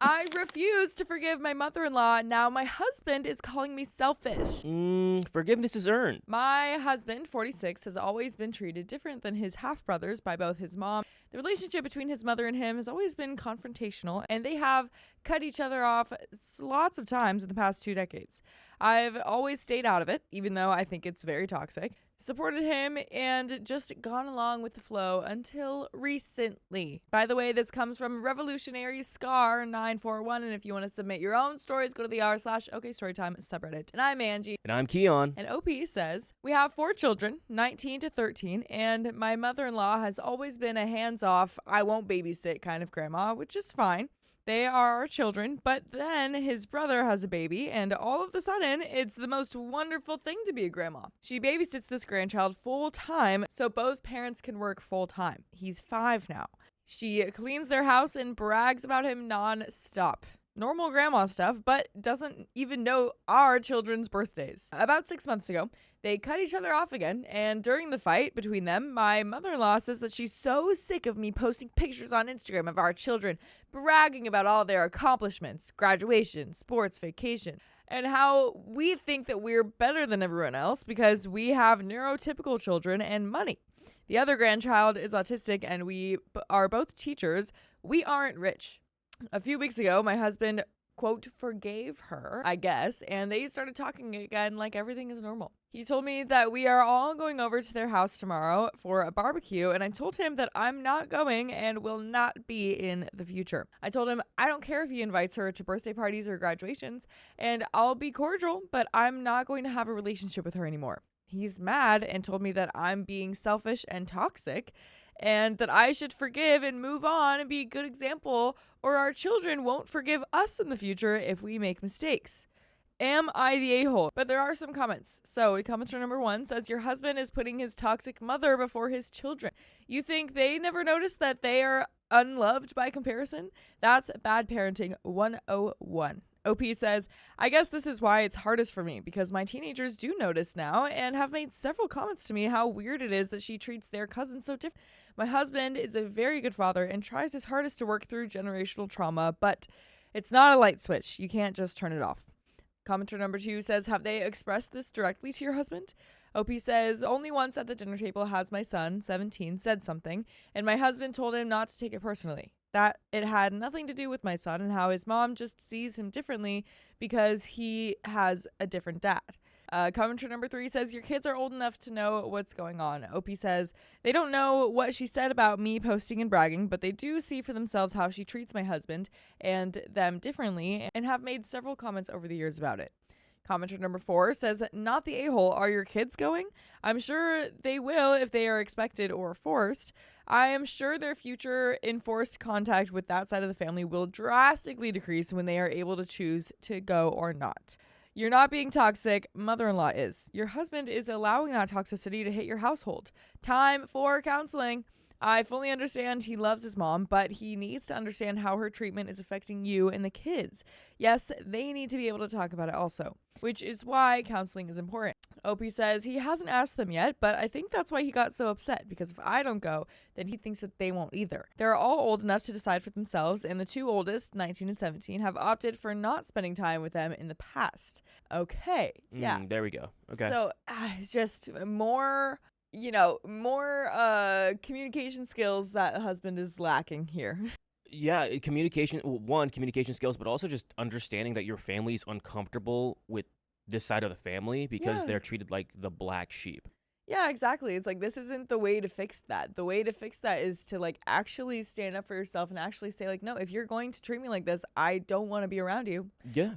I refuse to forgive my mother-in-law. Now my husband is calling me selfish. Forgiveness is earned. My husband, 46, has always been treated different than his half-brothers by both his mom. The relationship between his mother and him has always been confrontational, and they have cut each other off lots of times in the past 2 decades. I've always stayed out of it, even though I think it's very toxic. Supported him and just gone along with the flow until recently. By the way, this comes from Revolutionary Scar 941, and if you want to submit your own stories, go to the r/OKStorytime subreddit. And I'm Angie. And I'm Keon. And OP says, we have 4 children, 19 to 13, and my mother-in-law has always been a hands-off, I won't babysit kind of grandma, which is fine. They are our children, but then his brother has a baby, and all of a sudden, it's the most wonderful thing to be a grandma. She babysits this grandchild full-time, so both parents can work full-time. He's 5 now. She cleans their house and brags about him non-stop. Normal grandma stuff, but doesn't even know our children's birthdays. About 6 months ago, they cut each other off again, and during the fight between them, my mother-in-law says that she's so sick of me posting pictures on Instagram of our children, bragging about all their accomplishments, graduation, sports, vacation, and how we think that we're better than everyone else because we have neurotypical children and money. The other grandchild is autistic, and we are both teachers. We aren't rich. A few weeks ago, my husband, quote, forgave her, I guess, and they started talking again like everything is normal. He told me that we are all going over to their house tomorrow for a barbecue, and I told him that I'm not going and will not be in the future. I told him I don't care if he invites her to birthday parties or graduations, and I'll be cordial, but I'm not going to have a relationship with her anymore. He's mad and told me that I'm being selfish and toxic, and that I should forgive and move on and be a good example, or our children won't forgive us in the future if we make mistakes. Am I the a-hole? But there are some comments. So commenter number 1 says, your husband is putting his toxic mother before his children. You think they never noticed that they are unloved by comparison? That's bad parenting 101. OP says, I guess this is why it's hardest for me, because my teenagers do notice now and have made several comments to me how weird it is that she treats their cousin so different. My husband is a very good father and tries his hardest to work through generational trauma, but it's not a light switch. You can't just turn it off. Commenter number 2 says, have they expressed this directly to your husband? OP says, only once at the dinner table has my son, 17, said something, and my husband told him not to take it personally. That it had nothing to do with my son and how his mom just sees him differently because he has a different dad. Commenter number 3 says, your kids are old enough to know what's going on. OP says, they don't know what she said about me posting and bragging, but they do see for themselves how she treats my husband and them differently and have made several comments over the years about it. Commenter number 4 says, not the a-hole, are your kids going? I'm sure they will if they are expected or forced. I am sure their future enforced contact with that side of the family will drastically decrease when they are able to choose to go or not. You're not being toxic, mother-in-law is. Your husband is allowing that toxicity to hit your household. Time for counseling. I fully understand he loves his mom, but he needs to understand how her treatment is affecting you and the kids. Yes, they need to be able to talk about it also, which is why counseling is important. OP says he hasn't asked them yet, but I think that's why he got so upset, because if I don't go, then he thinks that they won't either. They're all old enough to decide for themselves, and the 2 oldest, 19 and 17, have opted for not spending time with them in the past. Okay, yeah. There we go. Okay. So just more communication skills that husband is lacking here. Yeah, communication skills, but also just understanding that your family is uncomfortable with this side of the family because they're treated like the black sheep. Yeah, exactly. It's like, this isn't the way to fix that. The way to fix that is to like actually stand up for yourself and actually say like, no, if you're going to treat me like this, I don't want to be around you. Yeah.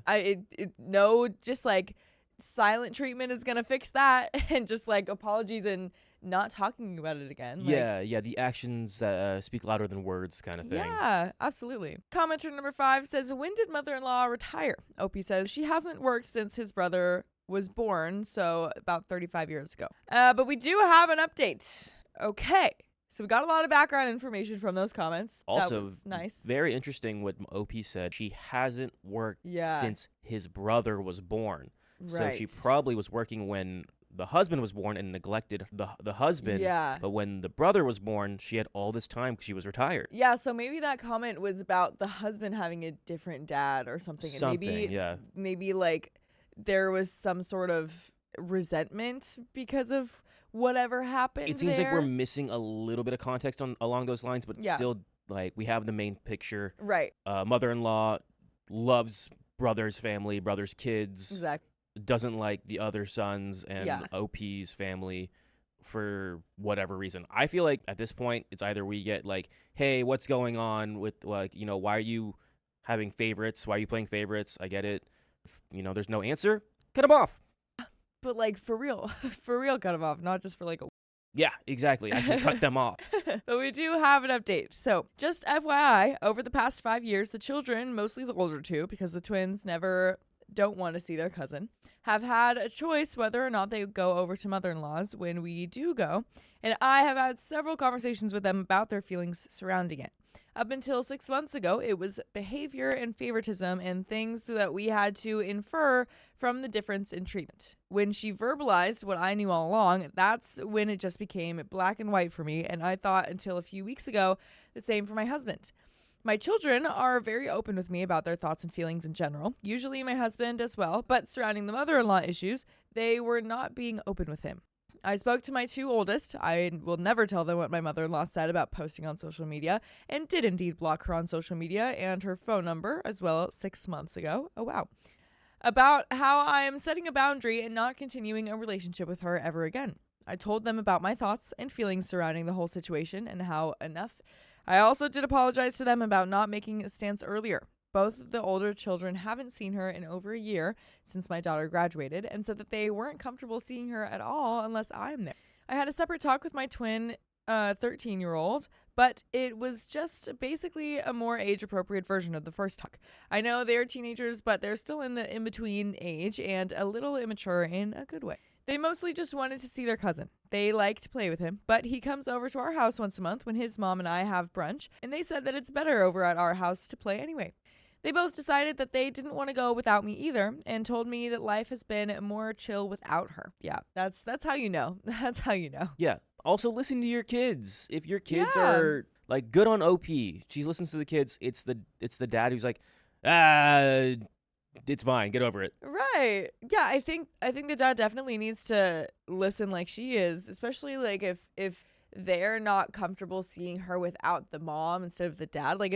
Just like silent treatment is going to fix that, and just like apologies and not talking about it again. The actions speak louder than words kind of thing. Yeah, absolutely. Commenter number 5 says, when did mother-in-law retire? OP says she hasn't worked since his brother was born, so about 35 years ago. But we do have an update. Okay. So we got a lot of background information from those comments. Also, that was nice. Very interesting what OP said. She hasn't worked since his brother was born. Right. So she probably was working when the husband was born and neglected the husband. Yeah. But when the brother was born, she had all this time because she was retired. Yeah, so maybe that comment was about the husband having a different dad or something. And maybe like there was some sort of resentment because of whatever happened. It seems like we're missing a little bit of context along those lines, but still, like, we have the main picture. Right. Mother-in-law loves brother's family, brother's kids. Exactly. Doesn't like the other sons and OP's family for whatever reason. I feel like at this point, it's either we get like, hey, what's going on with, like, you know, why are you having favorites? Why are you playing favorites? I get it. You know, there's no answer. Cut them off. But like for real, cut them off, not just for like a. Yeah, exactly. I should cut them off. But we do have an update. So just FYI, over the past 5 years, the children, mostly the older two, because the twins don't want to see their cousin, have had a choice whether or not they go over to mother-in-law's when we do go. And I have had several conversations with them about their feelings surrounding it. Up until 6 months ago, it was behavior and favoritism and things that we had to infer from the difference in treatment. When she verbalized what I knew all along, that's when it just became black and white for me, and I thought until a few weeks ago the same for my husband. My children are very open with me about their thoughts and feelings in general, usually my husband as well, but surrounding the mother-in-law issues, they were not being open with him. I spoke to my two oldest. I will never tell them what my mother-in-law said about posting on social media, and did indeed block her on social media and her phone number as well 6 months ago. Oh, wow. About how I am setting a boundary and not continuing a relationship with her ever again. I told them about my thoughts and feelings surrounding the whole situation and how enough. I also did apologize to them about not making a stance earlier. Both the older children haven't seen her in over a year since my daughter graduated and said that they weren't comfortable seeing her at all unless I'm there. I had a separate talk with my twin 13-year-old, but it was just basically a more age-appropriate version of the first talk. I know they're teenagers, but they're still in the in-between age and a little immature in a good way. They mostly just wanted to see their cousin. They like to play with him, but he comes over to our house once a month when his mom and I have brunch, and they said that it's better over at our house to play anyway. They both decided that they didn't want to go without me either and told me that life has been more chill without her. Yeah, that's how you know. That's how you know. Yeah. Also, listen to your kids. If your kids are like good on OP, she listens to the kids. It's the dad who's like, it's fine. Get over it. Right. Yeah, I think the dad definitely needs to listen like she is, especially like if they're not comfortable seeing her without the mom instead of the dad. Like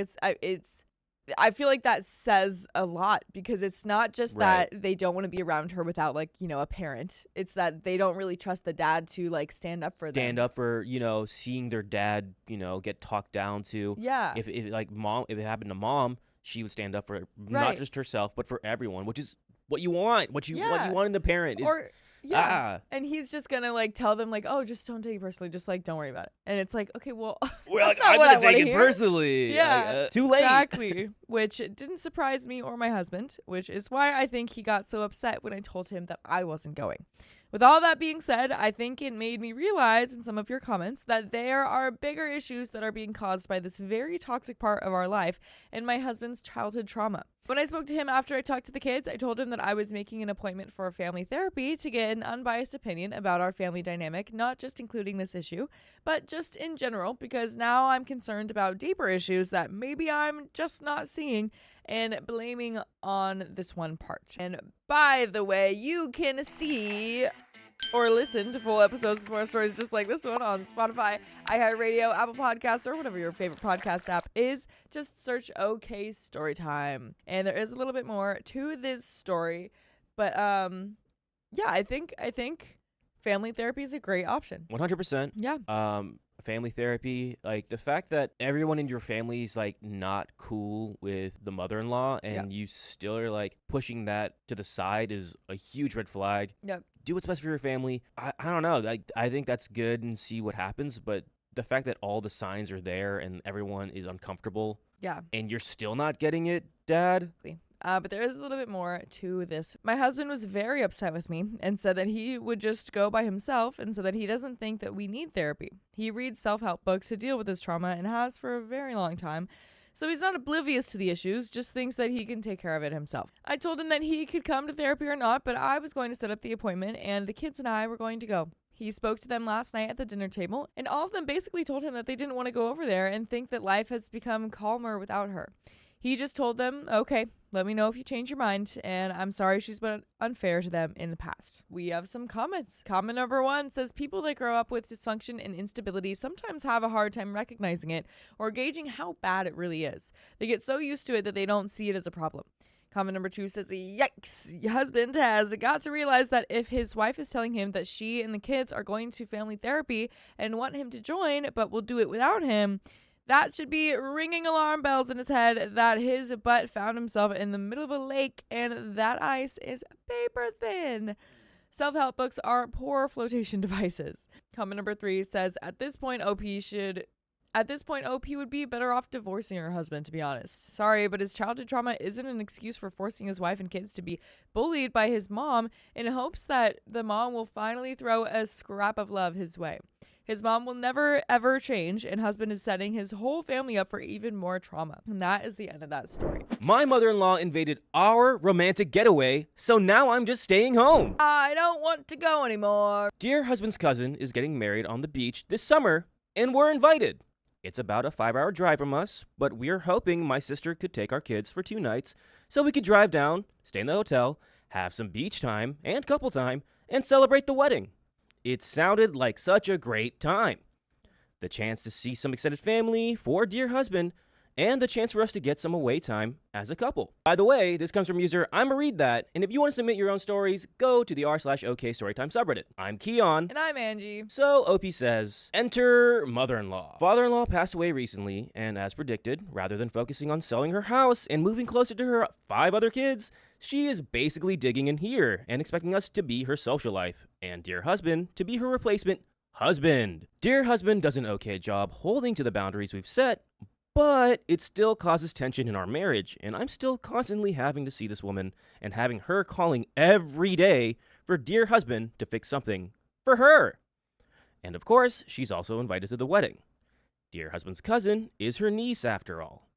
I feel like that says a lot because it's not just that they don't want to be around her without, like, you know, a parent. It's that they don't really trust the dad to, like, stand up for them. Stand up for, you know, seeing their dad, you know, get talked down to. Yeah. If it happened to mom, she would stand up for not just herself, but for everyone, which is what you want. What you want in a parent is. And he's just gonna like tell them like, oh, just don't take it personally, just like don't worry about it. And it's like, okay, well, like, I'm gonna take it personally. Yeah, too late. Exactly. Which didn't surprise me or my husband, which is why I think he got so upset when I told him that I wasn't going. With all that being said, I think it made me realize in some of your comments that there are bigger issues that are being caused by this very toxic part of our life and my husband's childhood trauma. When I spoke to him after I talked to the kids, I told him that I was making an appointment for family therapy to get an unbiased opinion about our family dynamic, not just including this issue, but just in general, because now I'm concerned about deeper issues that maybe I'm just not seeing and blaming on this one part. And by the way, you can see or listen to full episodes with more stories just like this one on Spotify, iHeartRadio, Apple Podcasts, or whatever your favorite podcast app is. Just search OK Storytime. And there is a little bit more to this story. But yeah, I think family therapy is a great option. 100%. Yeah. Family therapy, like the fact that everyone in your family is like not cool with the mother-in-law and you still are like pushing that to the side is a huge red flag. Yep. Do what's best for your family. I don't know. I think that's good and see what happens. But the fact that all the signs are there and everyone is uncomfortable. Yeah. And you're still not getting it, Dad. But there is a little bit more to this. My husband was very upset with me and said that he would just go by himself and so that he doesn't think that we need therapy. He reads self-help books to deal with his trauma and has for a very long time. So he's not oblivious to the issues, just thinks that he can take care of it himself. I told him that he could come to therapy or not, but I was going to set up the appointment and the kids and I were going to go. He spoke to them last night at the dinner table, and all of them basically told him that they didn't want to go over there and think that life has become calmer without her. He just told them, okay, let me know if you change your mind, and I'm sorry she's been unfair to them in the past. We have some comments. Comment number 1 says, people that grow up with dysfunction and instability sometimes have a hard time recognizing it or gauging how bad it really is. They get so used to it that they don't see it as a problem. Comment number 2 says, yikes, your husband has got to realize that if his wife is telling him that she and the kids are going to family therapy and want him to join, but will do it without him, that should be ringing alarm bells in his head that his butt found himself in the middle of a lake and that ice is paper thin. Self-help books are poor flotation devices. Comment number 3 says, at this point, OP would be better off divorcing her husband, to be honest. Sorry, but his childhood trauma isn't an excuse for forcing his wife and kids to be bullied by his mom in hopes that the mom will finally throw a scrap of love his way. His mom will never, ever change, and husband is setting his whole family up for even more trauma. And that is the end of that story. My mother-in-law invaded our romantic getaway, so now I'm just staying home. I don't want to go anymore. Dear husband's cousin is getting married on the beach this summer, and we're invited. It's about a 5-hour drive from us, but we're hoping my sister could take our kids for 2 nights so we could drive down, stay in the hotel, have some beach time and couple time, and celebrate the wedding. It sounded like such a great time. The chance to see some extended family for dear husband, and the chance for us to get some away time as a couple. By the way, this comes from user I'ma read that, and if you want to submit your own stories, go to the r/OK Storytime subreddit. I'm Keon. And I'm Angie. So OP says, enter mother-in-law. Father-in-law passed away recently, and as predicted, rather than focusing on selling her house and moving closer to her 5 other kids, she is basically digging in here and expecting us to be her social life, and dear husband to be her replacement husband. Dear husband does an okay job holding to the boundaries we've set, but it still causes tension in our marriage, and I'm still constantly having to see this woman and having her calling every day for dear husband to fix something for her. And of course, she's also invited to the wedding. Dear husband's cousin is her niece after all.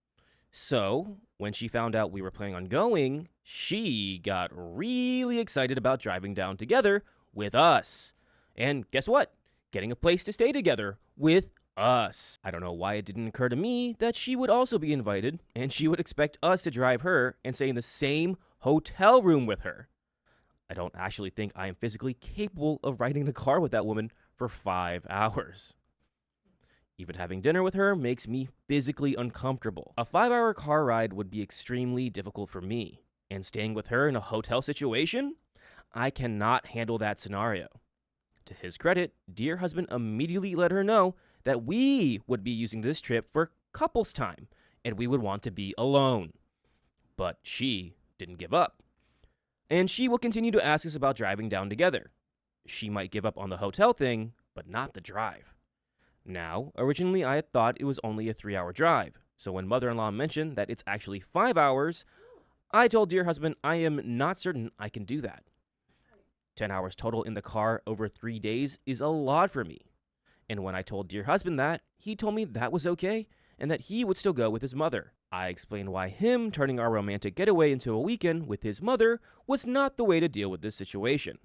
So, when she found out we were planning on going, she got really excited about driving down together with us. And guess what? Getting a place to stay together with us. I don't know why it didn't occur to me that she would also be invited, and she would expect us to drive her and stay in the same hotel room with her. I don't actually think I am physically capable of riding the car with that woman for 5 hours. Even having dinner with her makes me physically uncomfortable. A 5-hour car ride would be extremely difficult for me, and staying with her in a hotel situation? I cannot handle that scenario. To his credit, dear husband immediately let her know that we would be using this trip for couples time, and we would want to be alone. But she didn't give up. And she will continue to ask us about driving down together. She might give up on the hotel thing, but not the drive. Now, originally I had thought it was only a 3-hour drive, so when mother-in-law mentioned that it's actually 5 hours, I told dear husband I am not certain I can do that. 10 hours total in the car over 3 days is a lot for me. And when I told dear husband that, he told me that was okay and that he would still go with his mother. I explained why him turning our romantic getaway into a weekend with his mother was not the way to deal with this situation.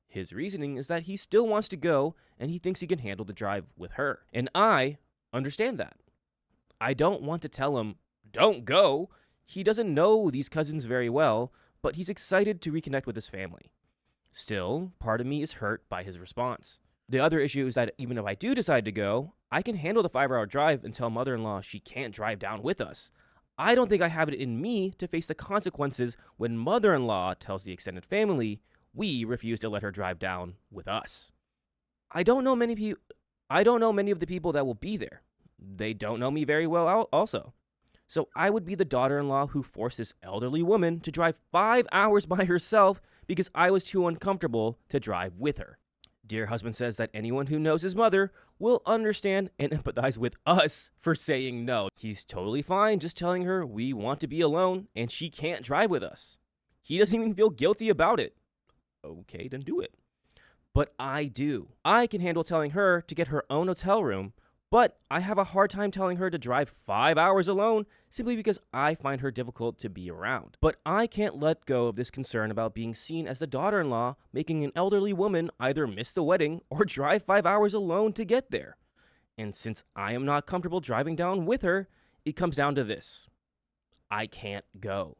His reasoning is that he still wants to go and he thinks he can handle the drive with her. And I understand that. I don't want to tell him, don't go. He doesn't know these cousins very well, but he's excited to reconnect with his family. Still, part of me is hurt by his response. The other issue is that even if I do decide to go, I can handle the 5-hour drive and tell mother-in-law she can't drive down with us. I don't think I have it in me to face the consequences when mother-in-law tells the extended family we refuse to let her drive down with us. I don't know many of the people that will be there. They don't know me very well also. So I would be the daughter-in-law who forced this elderly woman to drive 5 hours by herself because I was too uncomfortable to drive with her. Dear husband says that anyone who knows his mother will understand and empathize with us for saying no. He's totally fine just telling her we want to be alone and she can't drive with us. He doesn't even feel guilty about it. Okay, then do it. But I do. I can handle telling her to get her own hotel room, But I have a hard time telling her to drive 5 hours alone simply because I find her difficult to be around. But I can't let go of this concern about being seen as the daughter-in-law, making an elderly woman either miss the wedding or drive 5 hours alone to get there. And since I am not comfortable driving down with her, it comes down to this. I can't go.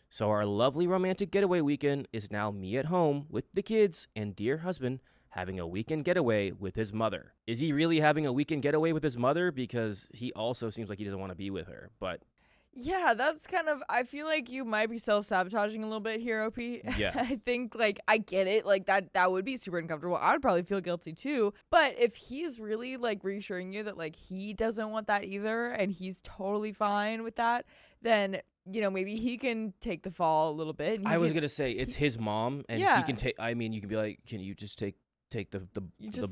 So our lovely romantic getaway weekend is now me at home with the kids and dear husband having a weekend getaway with his mother. Is he really having a weekend getaway with his mother? Because he also seems like he doesn't want to be with her, but... Yeah, that's kind of, I feel like you might be self-sabotaging a little bit here, OP. Yeah. I think, like, I get it. Like, that would be super uncomfortable. I would probably feel guilty, too. But if he's really, like, reassuring you that, like, he doesn't want that either, and he's totally fine with that, then, you know, maybe he can take the fall a little bit. And I was going to say, it's his mom, and he can take, I mean, you can be like, can you just take the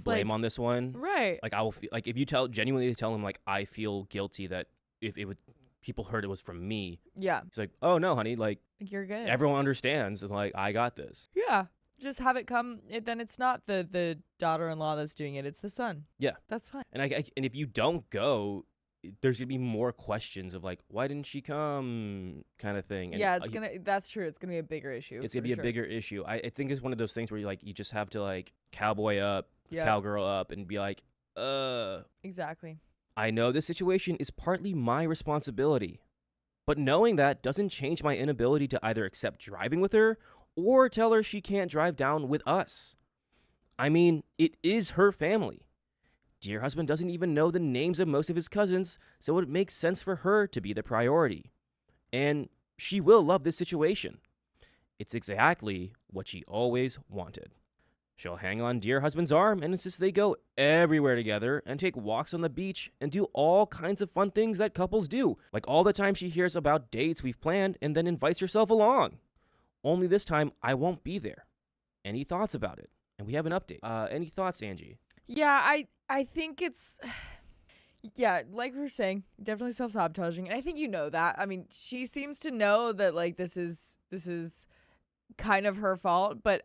blame on this one? Right. Like, I will feel, like, if you genuinely tell him, like, I feel guilty that if it would... people heard it was from me. Yeah. It's like, oh no, honey, like you're good. Everyone understands, and like I got this. Yeah. Just have it come. Then it's not the daughter-in-law that's doing it; it's the son. Yeah, that's fine. And and if you don't go, there's gonna be more questions of like, why didn't she come, kind of thing. And yeah, that's true. It's gonna be a bigger issue. It's gonna be a bigger issue. I think it's one of those things where you just have to like cowboy up, cowgirl up, and be like, Exactly. I know this situation is partly my responsibility, but knowing that doesn't change my inability to either accept driving with her or tell her she can't drive down with us. I mean, it is her family. Dear husband doesn't even know the names of most of his cousins, so it makes sense for her to be the priority. And she will love this situation. It's exactly what she always wanted. She'll hang on dear husband's arm and insist they go everywhere together and take walks on the beach and do all kinds of fun things that couples do. Like all the time she hears about dates we've planned and then invites herself along. Only this time, I won't be there. Any thoughts about it? And we have an update. Any thoughts, Angie? Yeah, I think it's... Yeah, like we were saying, definitely self-sabotaging. And I think you know that. I mean, she seems to know that, like, this is kind of her fault, but...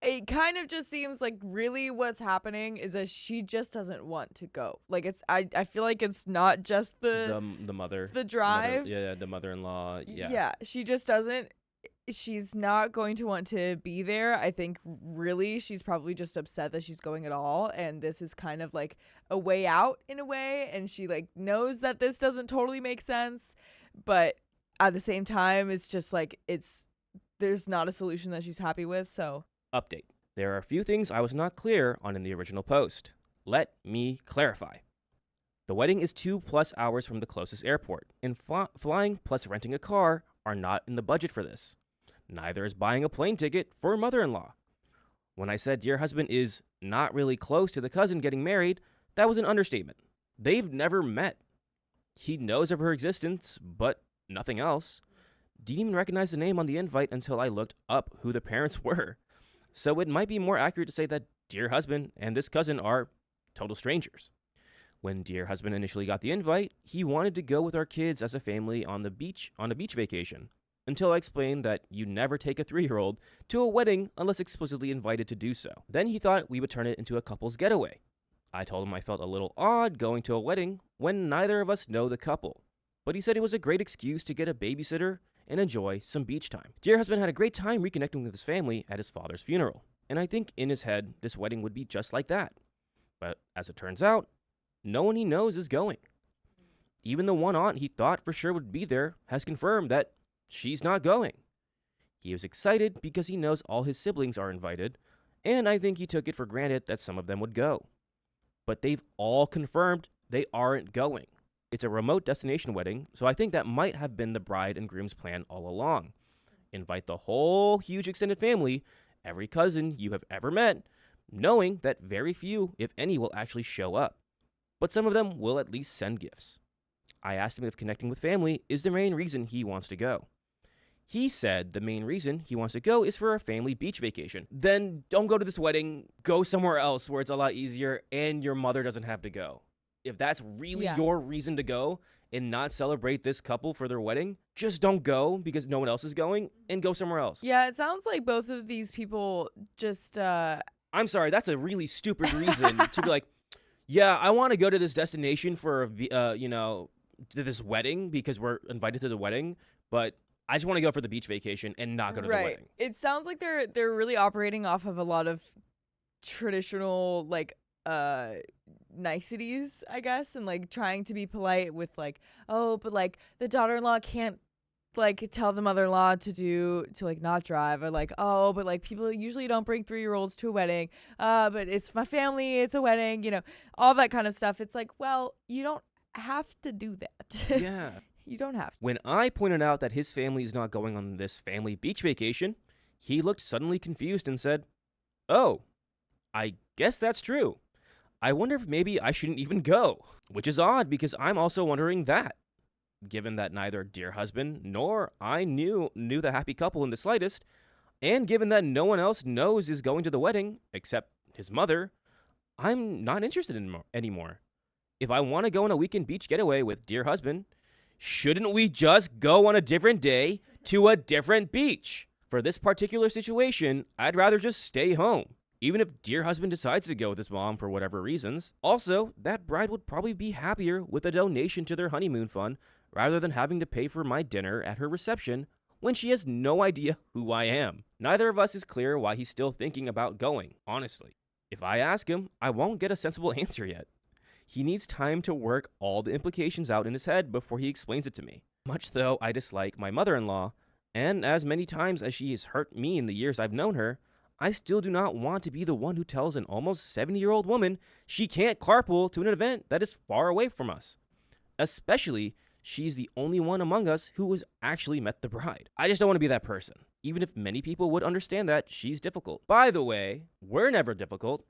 it kind of just seems like really what's happening is that she just doesn't want to go. Like I feel like it's not just the mother, the drive. The mother-in-law. Yeah. Yeah, she just doesn't. She's not going to want to be there. I think really she's probably just upset that she's going at all, and this is kind of like a way out in a way, and she like knows that this doesn't totally make sense, but at the same time it's just like there's not a solution that she's happy with, so. Update. There are a few things I was not clear on in the original post. Let me clarify. The wedding is 2+ hours from the closest airport, and flying plus renting a car are not in the budget for this. Neither is buying a plane ticket for a mother-in-law. When I said dear husband is not really close to the cousin getting married, that was an understatement. They've never met. He knows of her existence, but nothing else. Didn't even recognize the name on the invite until I looked up who the parents were. So it might be more accurate to say that dear husband and this cousin are total strangers. When dear husband initially got the invite, he wanted to go with our kids as a family on a beach vacation, until I explained that you never take a 3-year-old to a wedding unless explicitly invited to do so. Then he thought we would turn it into a couple's getaway. I told him I felt a little odd going to a wedding when neither of us know the couple, but he said it was a great excuse to get a babysitter and enjoy some beach time. Dear husband had a great time reconnecting with his family at his father's funeral, and I think in his head, this wedding would be just like that. But as it turns out, no one he knows is going. Even the one aunt he thought for sure would be there has confirmed that she's not going. He was excited because he knows all his siblings are invited, and I think he took it for granted that some of them would go. But they've all confirmed they aren't going. It's a remote destination wedding, so I think that might have been the bride and groom's plan all along. Invite the whole huge extended family, every cousin you have ever met, knowing that very few, if any, will actually show up. But some of them will at least send gifts. I asked him if connecting with family is the main reason he wants to go. He said the main reason he wants to go is for a family beach vacation. Then don't go to this wedding, go somewhere else where it's a lot easier and your mother doesn't have to go. If that's really your reason to go and not celebrate this couple for their wedding, just don't go because no one else is going and go somewhere else. Yeah, it sounds like both of these people just... I'm I'm sorry, that's a really stupid reason to be like, yeah, I want to go to this destination for to this wedding because we're invited to the wedding, but I just want to go for the beach vacation and not go to the wedding. It sounds like they're really operating off of a lot of traditional like niceties, I guess, and like trying to be polite with like, oh, but like the daughter-in-law can't like tell the mother-in-law to like not drive, or like, oh, but like people usually don't bring 3-year-olds to a wedding, but it's my family, it's a wedding, all that kind of stuff. It's like, well, you don't have to do that. Yeah. You don't have to. When I pointed out that his family is not going on this family beach vacation, he looked suddenly confused and said, oh, I guess that's true. I wonder if maybe I shouldn't even go, which is odd because I'm also wondering that. Given that neither dear husband nor I knew the happy couple in the slightest, and given that no one else knows is going to the wedding except his mother, I'm not interested anymore. If I want to go on a weekend beach getaway with dear husband, shouldn't we just go on a different day to a different beach? For this particular situation, I'd rather just stay home, even if dear husband decides to go with his mom for whatever reasons. Also, that bride would probably be happier with a donation to their honeymoon fund rather than having to pay for my dinner at her reception when she has no idea who I am. Neither of us is clear why he's still thinking about going, honestly. If I ask him, I won't get a sensible answer yet. He needs time to work all the implications out in his head before he explains it to me. Much though I dislike my mother-in-law, and as many times as she has hurt me in the years I've known her, I still do not want to be the one who tells an almost 70-year-old woman she can't carpool to an event that is far away from us. Especially, she's the only one among us who has actually met the bride. I just don't want to be that person, even if many people would understand that she's difficult. By the way, we're never difficult.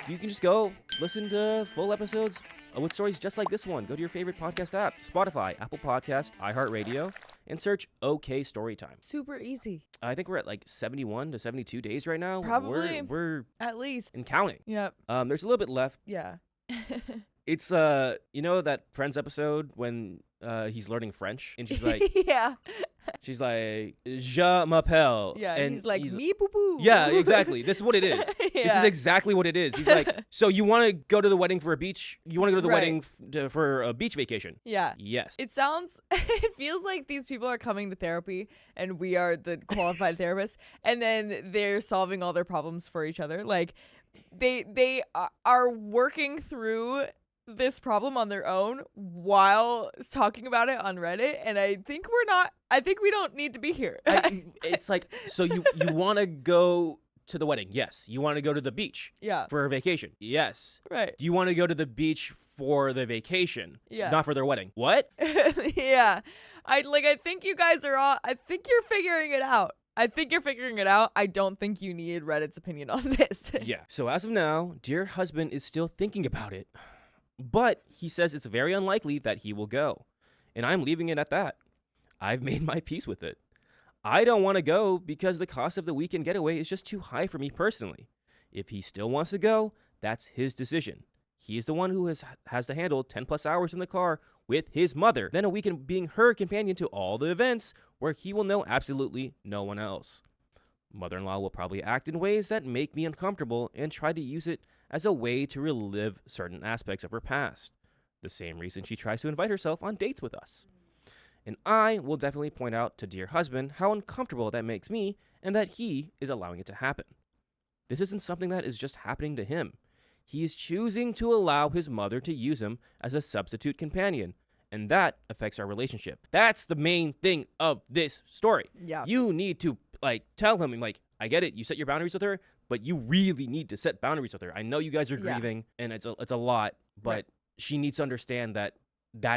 You can just go listen to full episodes with stories just like this one. Go to your favorite podcast app, Spotify, Apple Podcast, iHeartRadio, and search OK Storytime. Super easy. I think we're at like 71 to 72 days right now. Probably. We're at least. and counting. Yep. There's a little bit left. Yeah. It's that Friends episode when he's learning French and she's like, yeah. She's like, je m'appelle. Yeah, and he's like, me poo poo. Yeah, exactly. This is what it is. Yeah. This is exactly what it is. He's like, so you want to go to the wedding for a beach? You want to go to the wedding for a beach vacation? Yeah. Yes. It feels like these people are coming to therapy and we are the qualified therapists, and then they're solving all their problems for each other. Like, they are working through this problem on their own while talking about it on Reddit, and I think we don't need to be here. It's like, so you want to go to the wedding? Yes. You want to go to the beach? Yeah. For a vacation? Yes. Right. Do you want to go to the beach for the vacation? Yeah. Not for their wedding? What? Yeah. I think you guys I think you're figuring it out. I don't think you need Reddit's opinion on this. Yeah. So as of now, dear husband is still thinking about it. But he says it's very unlikely that he will go. And I'm leaving it at that. I've made my peace with it. I don't want to go because the cost of the weekend getaway is just too high for me personally. If he still wants to go, that's his decision. He's the one who has to handle 10 plus hours in the car with his mother, then a weekend being her companion to all the events where he will know absolutely no one else. Mother-in-law will probably act in ways that make me uncomfortable and try to use it as a way to relive certain aspects of her past. The same reason she tries to invite herself on dates with us. And I will definitely point out to dear husband how uncomfortable that makes me and that he is allowing it to happen. This isn't something that is just happening to him. He is choosing to allow his mother to use him as a substitute companion, and that affects our relationship. That's the main thing of this story. Yeah. You need to tell him, I get it, you set your boundaries with her, but you really need to set boundaries with her. I know you guys are grieving, and it's a lot, but she needs to understand that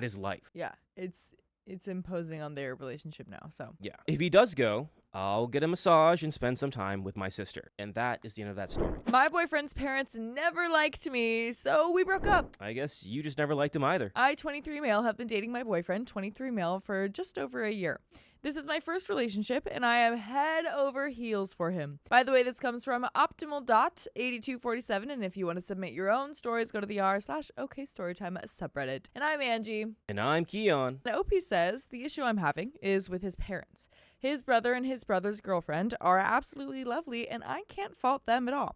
is life. Yeah, it's imposing on their relationship now. So yeah, if he does go, I'll get a massage and spend some time with my sister, and that is the end of that story. My boyfriend's parents never liked me, so we broke up. I guess you just never liked him either. I, 23 male, have been dating my boyfriend, 23 male, for just over a year. This is my first relationship, and I am head over heels for him. By the way, this comes from optimal.8247, and if you want to submit your own stories, go to the r/OKStorytime subreddit. And I'm Angie. And I'm Keon. The OP says, the issue I'm having is with his parents. His brother and his brother's girlfriend are absolutely lovely, and I can't fault them at all.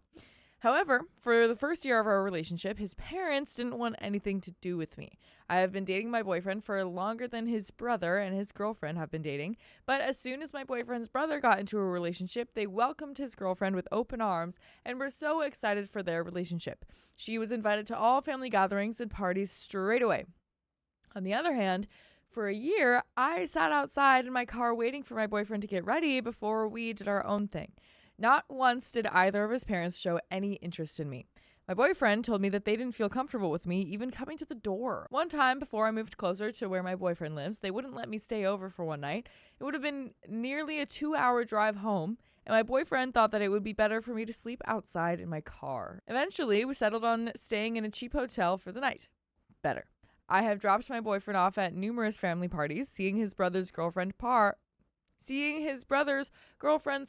However, for the first year of our relationship, his parents didn't want anything to do with me. I have been dating my boyfriend for longer than his brother and his girlfriend have been dating, but as soon as my boyfriend's brother got into a relationship, they welcomed his girlfriend with open arms and were so excited for their relationship. She was invited to all family gatherings and parties straight away. On the other hand, for a year, I sat outside in my car waiting for my boyfriend to get ready before we did our own thing. Not once did either of his parents show any interest in me. My boyfriend told me that they didn't feel comfortable with me even coming to the door. One time before I moved closer to where my boyfriend lives, they wouldn't let me stay over for one night. It would have been nearly a 2-hour drive home, and my boyfriend thought that it would be better for me to sleep outside in my car. Eventually, we settled on staying in a cheap hotel for the night. Better. I have dropped my boyfriend off at numerous family parties, seeing his brother's girlfriend's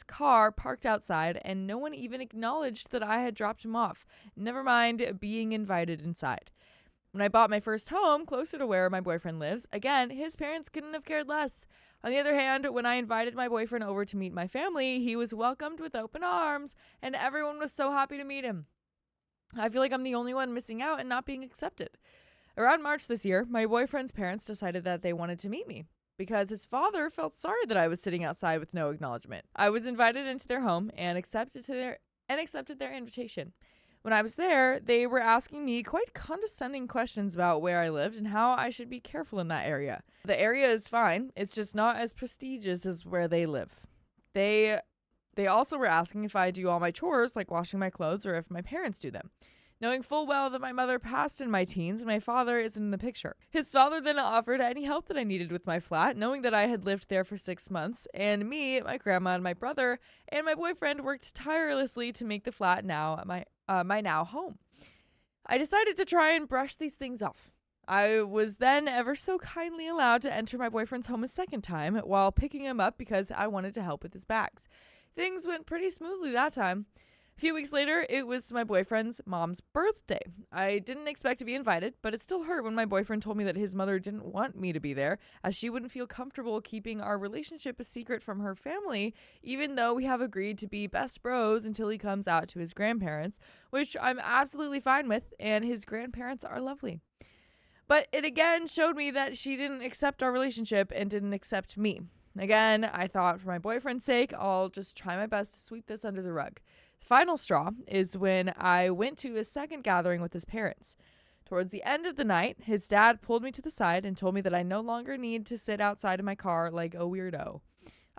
car parked outside, and no one even acknowledged that I had dropped him off, never mind being invited inside. When I bought my first home closer to where my boyfriend lives, again, his parents couldn't have cared less. On the other hand, when I invited my boyfriend over to meet my family, he was welcomed with open arms, and everyone was so happy to meet him. I feel like I'm the only one missing out and not being accepted. Around March this year, my boyfriend's parents decided that they wanted to meet me because his father felt sorry that I was sitting outside with no acknowledgement. I was invited into their home and accepted their invitation. When I was there, they were asking me quite condescending questions about where I lived and how I should be careful in that area. The area is fine, it's just not as prestigious as where they live. They also were asking if I do all my chores, like washing my clothes, or if my parents do them, knowing full well that my mother passed in my teens and my father isn't in the picture. His father then offered any help that I needed with my flat, knowing that I had lived there for 6 months, and me, my grandma, and my brother, and my boyfriend worked tirelessly to make the flat now my now home. I decided to try and brush these things off. I was then ever so kindly allowed to enter my boyfriend's home a second time while picking him up because I wanted to help with his bags. Things went pretty smoothly that time. A few weeks later, it was my boyfriend's mom's birthday. I didn't expect to be invited, but it still hurt when my boyfriend told me that his mother didn't want me to be there, as she wouldn't feel comfortable keeping our relationship a secret from her family, even though we have agreed to be best bros until he comes out to his grandparents, which I'm absolutely fine with, and his grandparents are lovely. But it again showed me that she didn't accept our relationship and didn't accept me. Again, I thought for my boyfriend's sake, I'll just try my best to sweep this under the rug. Final straw is when I went to a second gathering with his parents. Towards the end of the night, his dad pulled me to the side and told me that I no longer need to sit outside of my car like a weirdo.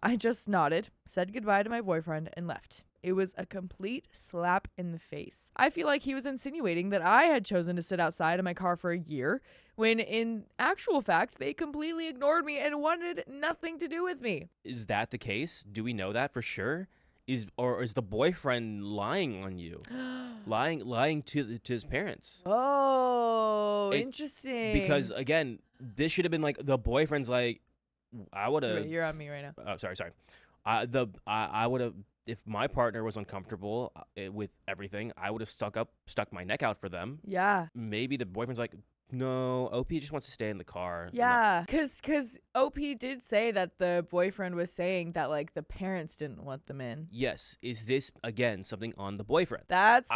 I just nodded, said goodbye to my boyfriend, and left. It was a complete slap in the face. I feel like he was insinuating that I had chosen to sit outside of my car for a year, when in actual fact, they completely ignored me and wanted nothing to do with me. Is that the case? Do we know that for sure? Is the boyfriend lying on you? lying to his parents? Oh, interesting. Because again, this should have been like the boyfriend's like, I would have. You're on me right now. Oh, sorry. I would have, if my partner was uncomfortable with everything, I would have stuck my neck out for them. Yeah. Maybe the boyfriend's like, no, OP just wants to stay in the car. Yeah, because OP did say that the boyfriend was saying that, like, the parents didn't want them in. Yes. Is this, again, something on the boyfriend? That's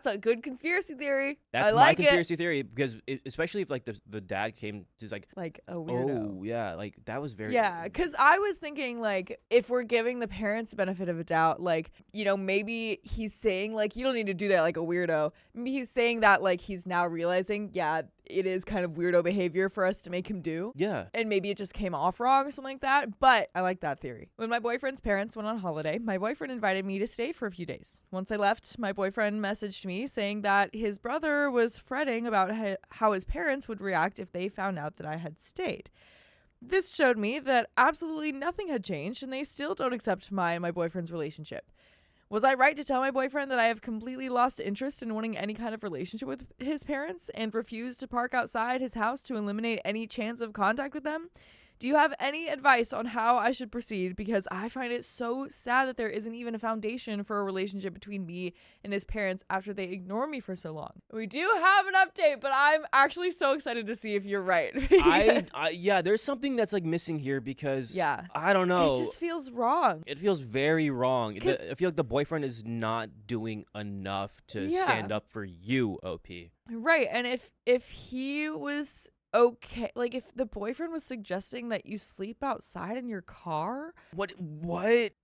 a good conspiracy theory. That's my conspiracy theory, because especially if, like, the dad came to, like a weirdo. Oh, yeah, like, that was very... Yeah, because I was thinking, like, if we're giving the parents the benefit of a doubt, like, you know, maybe he's saying, like, you don't need to do that like a weirdo. Maybe he's saying that, like, he's now realizing, yeah, it is kind of weirdo behavior for us to make him do. Yeah. And maybe it just came off wrong or something like that. But I like that theory. When my boyfriend's parents went on holiday, my boyfriend invited me to stay for a few days. Once I left, my boyfriend messaged me saying that his brother was fretting about how his parents would react if they found out that I had stayed. This showed me that absolutely nothing had changed and they still don't accept my and my boyfriend's relationship. Was I right to tell my boyfriend that I have completely lost interest in wanting any kind of relationship with his parents and refuse to park outside his house to eliminate any chance of contact with them? Do you have any advice on how I should proceed? Because I find it so sad that there isn't even a foundation for a relationship between me and his parents after they ignore me for so long. We do have an update, but I'm actually so excited to see if you're right. Yeah, there's something that's like missing here because I don't know. It just feels wrong. It feels very wrong. I feel like the boyfriend is not doing enough to stand up for you, OP. Right, and if he was okay, like if the boyfriend was suggesting that you sleep outside in your car, what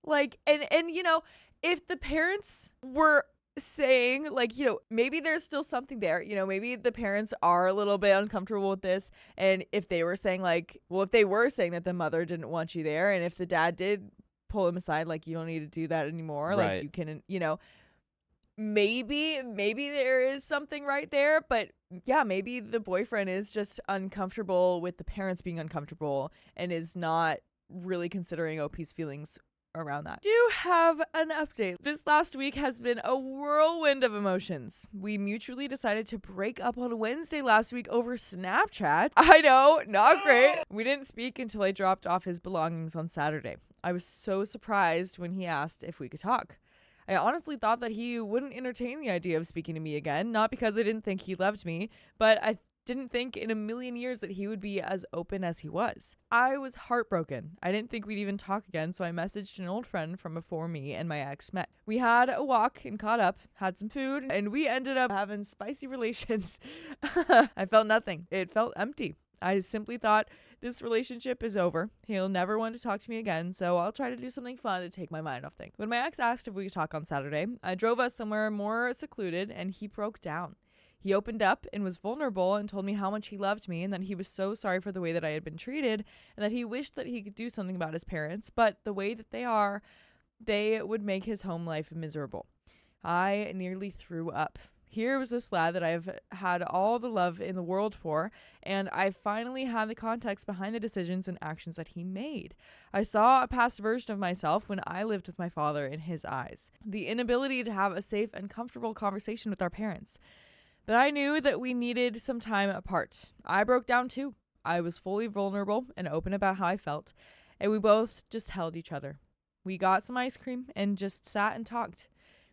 like, and you know, if the parents were saying like, you know, maybe there's still something there, you know, maybe the parents are a little bit uncomfortable with this, and if they were saying like, well, if they were saying that the mother didn't want you there, and if the dad did pull him aside, like, you don't need to do that anymore, like you can, you know, maybe there is something right there. But yeah, maybe the boyfriend is just uncomfortable with the parents being uncomfortable and is not really considering OP's feelings around that. Do have an update. This last week has been a whirlwind of emotions. We mutually decided to break up on Wednesday last week over Snapchat. I know, not great. We didn't speak until I dropped off his belongings on Saturday. I was so surprised when he asked if we could talk. I honestly thought that he wouldn't entertain the idea of speaking to me again, not because I didn't think he loved me, but I didn't think in a million years that he would be as open as he was. I was heartbroken. I didn't think we'd even talk again, so I messaged an old friend from before me and my ex met. We had a walk and caught up, had some food, and we ended up having spicy relations. I felt nothing. It felt empty. I simply thought, this relationship is over. He'll never want to talk to me again, so I'll try to do something fun to take my mind off things. When my ex asked if we could talk on Saturday, I drove us somewhere more secluded, and he broke down. He opened up and was vulnerable and told me how much he loved me and that he was so sorry for the way that I had been treated and that he wished that he could do something about his parents, but the way that they are, they would make his home life miserable. I nearly threw up. Here was this lad that I've had all the love in the world for, and I finally had the context behind the decisions and actions that he made. I saw a past version of myself when I lived with my father in his eyes. The inability to have a safe and comfortable conversation with our parents. But I knew that we needed some time apart. I broke down too. I was fully vulnerable and open about how I felt, and we both just held each other. We got some ice cream and just sat and talked.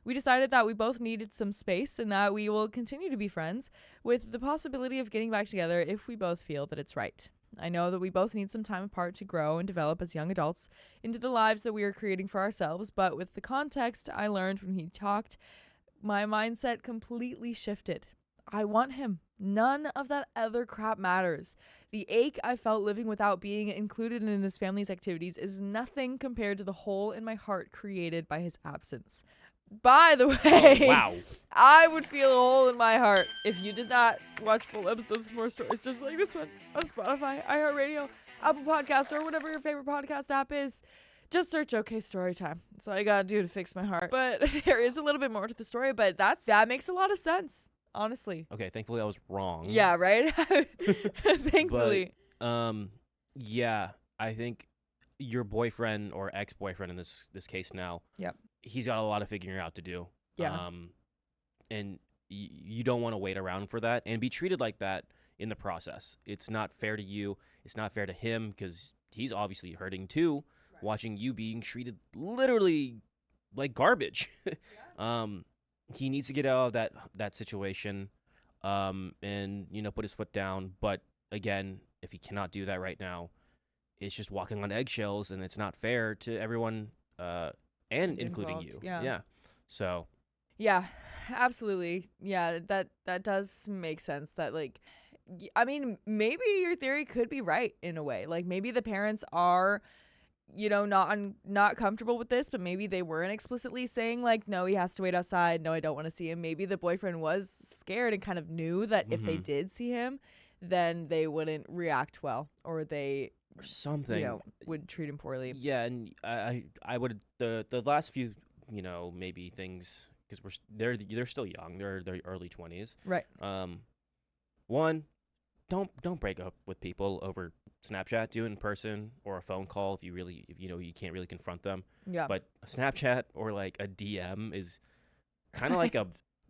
We decided that we both needed some space and that we will continue to be friends with the possibility of getting back together if we both feel that it's right. I know that we both need some time apart to grow and develop as young adults into the lives that we are creating for ourselves, but with the context I learned when he talked, my mindset completely shifted. I want him. None of that other crap matters. The ache I felt living without being included in his family's activities is nothing compared to the hole in my heart created by his absence. By the way, wow. I would feel a hole in my heart if you did not watch full episodes of more stories just like this one on Spotify, iHeartRadio, Apple Podcasts, or whatever your favorite podcast app is. Just search OK Storytime. That's all I gotta do to fix my heart. But there is a little bit more to the story, but that makes a lot of sense, honestly. Okay, thankfully I was wrong. Yeah, right? Thankfully. But, yeah, I think your boyfriend or ex-boyfriend in this case now. Yep. He's got a lot of figuring out to do. Yeah. And you don't want to wait around for that and be treated like that in the process. It's not fair to you. It's not fair to him because he's obviously hurting too, watching you being treated literally like garbage. Yeah. He needs to get out of that situation and, you know, put his foot down. But again, if he cannot do that right now, it's just walking on eggshells and it's not fair to everyone and including you. Yeah. So. Yeah, absolutely. Yeah, that does make sense. That, like, I mean, maybe your theory could be right in a way. Like, maybe the parents are, you know, not comfortable with this, but maybe they weren't explicitly saying, like, no, he has to wait outside. No, I don't want to see him. Maybe the boyfriend was scared and kind of knew that if they did see him, then they wouldn't react well, or they... or something, you know, would treat him poorly. Yeah, and I would the last few, you know, maybe things, because they're still young, they're early 20s, right? One, don't break up with people over Snapchat. Do it in person or a phone call if you know you can't really confront them. Yeah. But a Snapchat or like a DM is kind of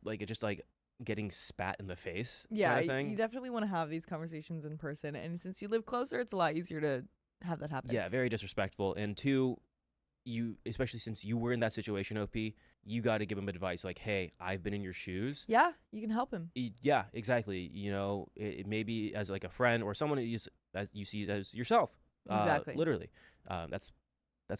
like just like getting spat in the face. Yeah, kind of thing. You definitely want to have these conversations in person, and since you live closer, it's a lot easier to have that happen. Yeah, very disrespectful. And two, you, especially since you were in that situation, OP, you got to give him advice like, hey, I've been in your shoes. Yeah, you can help him. Yeah, exactly. You know, it may be as like a friend or someone that you see as yourself. Exactly. Literally. That's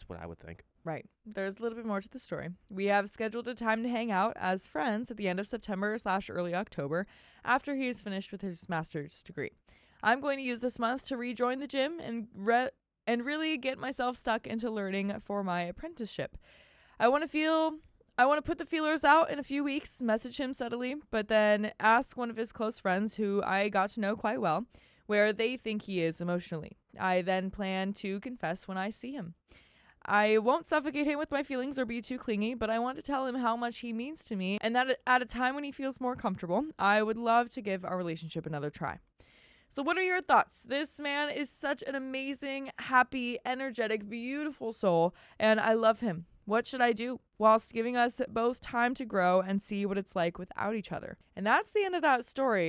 what I would think. Right. There's a little bit more to the story. We have scheduled a time to hang out as friends at the end of September/early October after he is finished with his master's degree. I'm going to use this month to rejoin the gym and really get myself stuck into learning for my apprenticeship. I want to put the feelers out in a few weeks, message him subtly, but then ask one of his close friends who I got to know quite well where they think he is emotionally. I then plan to confess when I see him. I won't suffocate him with my feelings or be too clingy, but I want to tell him how much he means to me and that at a time when he feels more comfortable, I would love to give our relationship another try. So what are your thoughts? This man is such an amazing, happy, energetic, beautiful soul, and I love him. What should I do? Whilst giving us both time to grow and see what it's like without each other. And that's the end of that story.